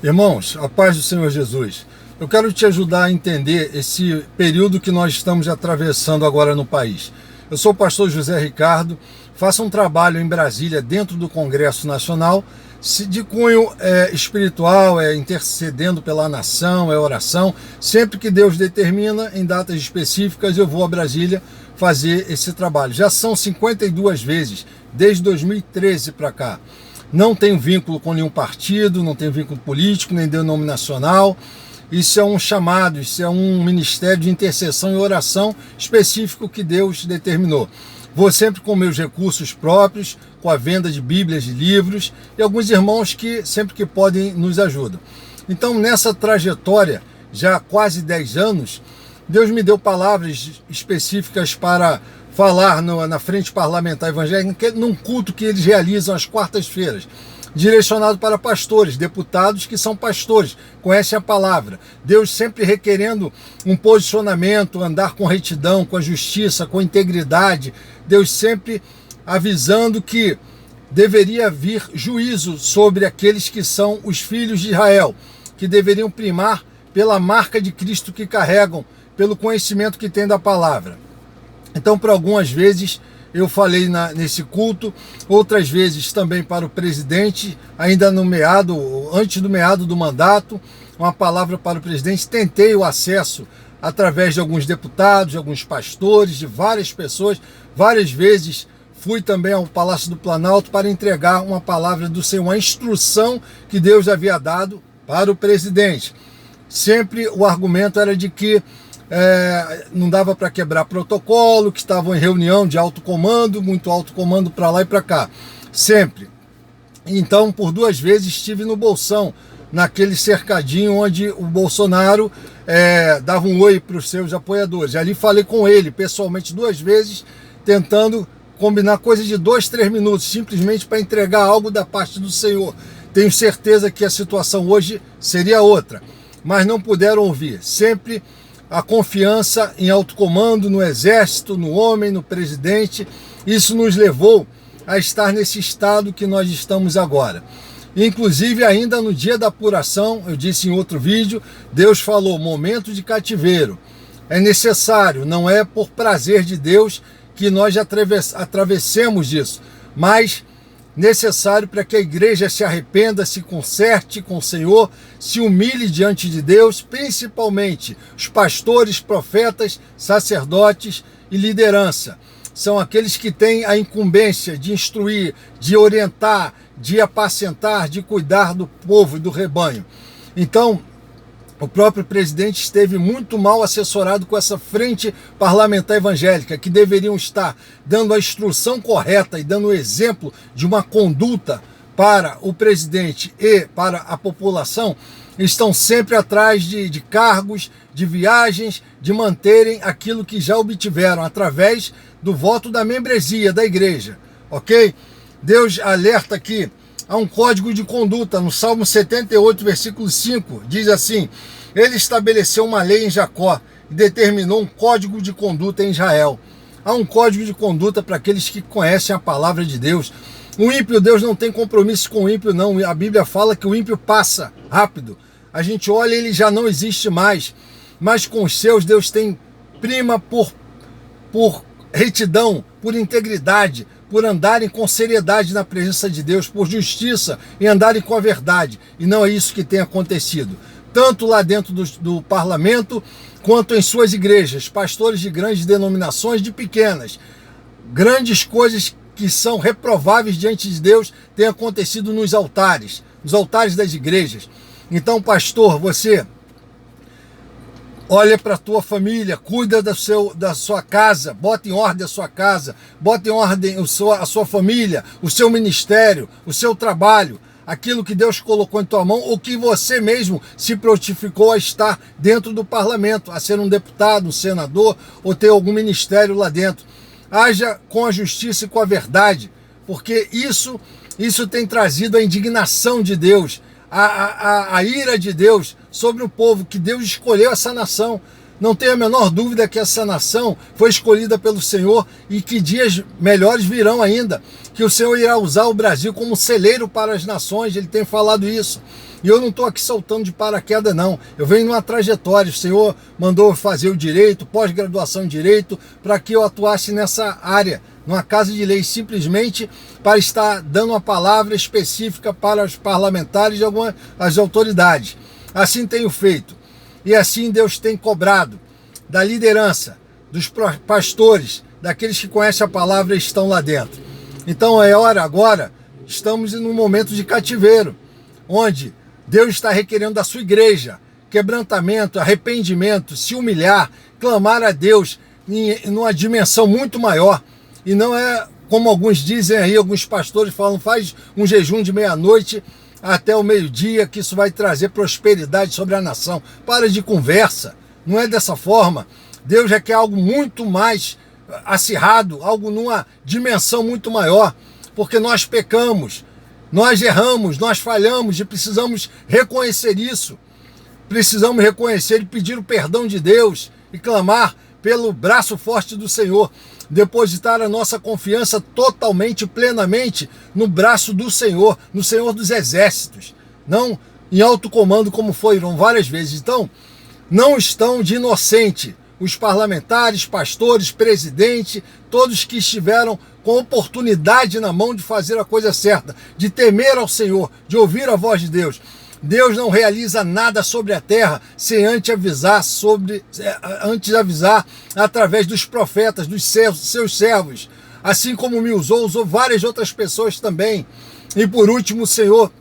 Irmãos, a paz do Senhor Jesus. Eu quero te ajudar a entender esse período que nós estamos atravessando agora no país. Eu sou o pastor José Ricardo, faço um trabalho em Brasília dentro do Congresso Nacional, de cunho espiritual, intercedendo pela nação, oração. Sempre que Deus determina, em datas específicas, eu vou a Brasília fazer esse trabalho. Já são 52 vezes, desde 2013 para cá. Não tenho vínculo com nenhum partido, não tenho vínculo político, nem denominacional. Isso é um chamado, isso é um ministério de intercessão e oração específico que Deus determinou. Vou sempre com meus recursos próprios, com a venda de bíblias, de livros, e alguns irmãos que sempre que podem nos ajudam. Então, nessa trajetória, já há quase 10 anos, Deus me deu palavras específicas para falar na frente parlamentar evangélica, num culto que eles realizam às quartas-feiras, direcionado para pastores, deputados que são pastores, conhecem a palavra. Deus sempre requerendo um posicionamento, andar com retidão, com a justiça, com integridade. Deus sempre avisando que deveria vir juízo sobre aqueles que são os filhos de Israel, que deveriam primar pela marca de Cristo que carregam, pelo conhecimento que têm da palavra. Então, por algumas vezes eu falei nesse culto, outras vezes também para o presidente, ainda antes do meado do mandato, uma palavra para o presidente. Tentei o acesso através de alguns deputados, de alguns pastores, de várias pessoas. Várias vezes fui também ao Palácio do Planalto para entregar uma palavra do Senhor, uma instrução que Deus havia dado para o presidente. Sempre o argumento era de que não dava para quebrar protocolo, que estavam em reunião de alto comando, muito alto comando para lá e para cá, sempre. Então, por 2 vezes estive no Bolsão, naquele cercadinho onde o Bolsonaro dava um oi para os seus apoiadores. Ali falei com ele pessoalmente 2 vezes, tentando combinar coisa de 2, 3 minutos, simplesmente para entregar algo da parte do Senhor. Tenho certeza que a situação hoje seria outra, mas não puderam ouvir. Sempre a confiança em alto comando, no exército, no homem, no presidente. Isso nos levou a estar nesse estado que nós estamos agora. Inclusive, ainda no dia da apuração, eu disse em outro vídeo, Deus falou, momento de cativeiro. É necessário, não é por prazer de Deus que nós atravessemos disso, mas necessário para que a igreja se arrependa, se conserte com o Senhor, se humilhe diante de Deus, principalmente os pastores, profetas, sacerdotes e liderança. São aqueles que têm a incumbência de instruir, de orientar, de apacentar, de cuidar do povo e do rebanho. Então, o próprio presidente esteve muito mal assessorado com essa frente parlamentar evangélica, que deveriam estar dando a instrução correta e dando o exemplo de uma conduta para o presidente e para a população. Estão sempre atrás de cargos, de viagens, de manterem aquilo que já obtiveram através do voto da membresia da igreja, ok? Deus alerta aqui. Há um código de conduta, no Salmo 78, versículo 5, diz assim, ele estabeleceu uma lei em Jacó e determinou um código de conduta em Israel. Há um código de conduta para aqueles que conhecem a palavra de Deus. O ímpio, Deus não tem compromisso com o ímpio, não. A Bíblia fala que o ímpio passa rápido. A gente olha e ele já não existe mais. Mas com os seus, Deus tem prima por retidão, por integridade, por andarem com seriedade na presença de Deus, por justiça e andarem com a verdade. E não é isso que tem acontecido. Tanto lá dentro do parlamento, quanto em suas igrejas, pastores de grandes denominações, de pequenas. Grandes coisas que são reprováveis diante de Deus têm acontecido nos altares das igrejas. Então, pastor, você olha para a tua família, cuida da sua casa, bota em ordem a sua casa, bota em ordem a sua família, o seu ministério, o seu trabalho, aquilo que Deus colocou em tua mão, ou que você mesmo se prontificou a estar dentro do parlamento, a ser um deputado, um senador, ou ter algum ministério lá dentro. Haja com a justiça e com a verdade, porque isso tem trazido a indignação de Deus, a ira de Deus sobre o povo, que Deus escolheu essa nação. Não tenho a menor dúvida que essa nação foi escolhida pelo Senhor e que dias melhores virão ainda, que o Senhor irá usar o Brasil como celeiro para as nações. Ele tem falado isso. E eu não estou aqui saltando de paraquedas, não. Eu venho numa trajetória. O Senhor mandou fazer o direito, pós-graduação em direito, para que eu atuasse nessa área, numa casa de lei, simplesmente para estar dando uma palavra específica para os parlamentares e as autoridades. Assim tenho feito. E assim Deus tem cobrado da liderança, dos pastores, daqueles que conhecem a palavra e estão lá dentro. Então é hora agora, estamos num momento de cativeiro, onde Deus está requerendo da sua igreja quebrantamento, arrependimento, se humilhar, clamar a Deus numa dimensão muito maior. E não é como alguns dizem aí, alguns pastores falam, faz um jejum de meia-noite até o meio-dia, que isso vai trazer prosperidade sobre a nação. Para de conversa, não é dessa forma. Deus requer algo muito mais acirrado, algo numa dimensão muito maior, porque nós pecamos, nós erramos, nós falhamos e precisamos reconhecer isso. Precisamos reconhecer e pedir o perdão de Deus e clamar pelo braço forte do Senhor. Depositar a nossa confiança totalmente, plenamente no braço do Senhor, no Senhor dos Exércitos, não em alto comando como foram várias vezes. Então, não estão de inocente os parlamentares, pastores, presidente, todos que estiveram com oportunidade na mão de fazer a coisa certa, de temer ao Senhor, de ouvir a voz de Deus. Deus não realiza nada sobre a terra sem antes avisar através dos profetas, dos seus servos. Assim como me usou várias outras pessoas também. E por último, o Senhor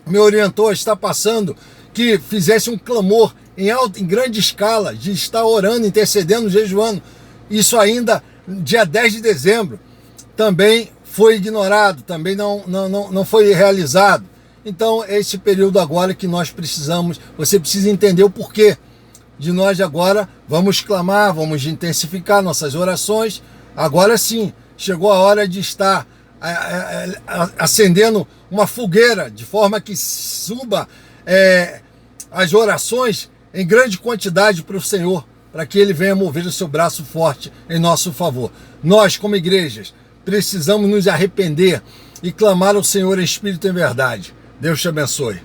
me orientou a estar passando que fizesse um clamor em grande escala, de estar orando, intercedendo, jejuando. Isso ainda dia 10 de dezembro. Também foi ignorado, também não foi realizado. Então, é esse período agora que nós precisamos, você precisa entender o porquê de nós agora, vamos clamar, vamos intensificar nossas orações. Agora sim, chegou a hora de estar acendendo uma fogueira, de forma que suba as orações em grande quantidade para o Senhor, para que Ele venha mover o seu braço forte em nosso favor. Nós, como igrejas, precisamos nos arrepender e clamar ao Senhor em espírito e em verdade. Deus te abençoe.